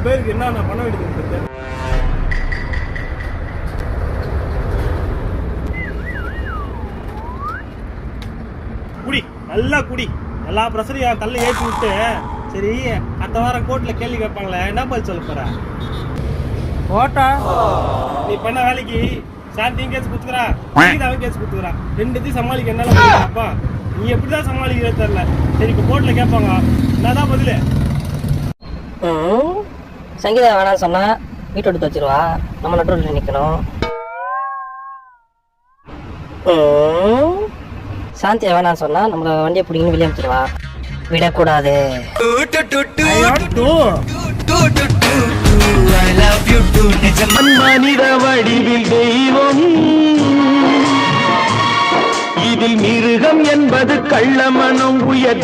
பேருக்கு என்ன பண்ண வேண்டியது? குடி, நல்லா குடி, எல்லா பிரச்சனையும் என் தள்ள ஏற்றி விட்டு. சரி, அடுத்த வாரம் கோர்ட்ல கேள்வி கேட்பாங்களே, என்ன பதில் சொல்ல போற? ஓட்டா நீ பண்ண வேலைக்கு சாந்தியும் கேஸ் குத்துக்கிறா, அவன் கேஸ் குத்துக்கிறா, ரெண்டுத்தையும் சமாளிக்க என்னால அப்பா நீ எப்படிதான் சமாளிக்கிறத தெரியல. சரி, இப்ப கோர்ட்ல கேட்பாங்க, என்னதான் பதில்? சங்கீதா வேணாம் சொன்னா வீட்டு எடுத்து வச்சிருவா, நம்ம நடுவில் நிக்கணும். சாந்தியா வேணாம் சொன்னா நம்ம வண்டியை பிடிங்கன்னு வெளியே அமைச்சிருவா, விடக்கூடாது. மனித வடிவில் தெய்வம், இதில் மிருகம் என்பது கள்ளமனம் உயர்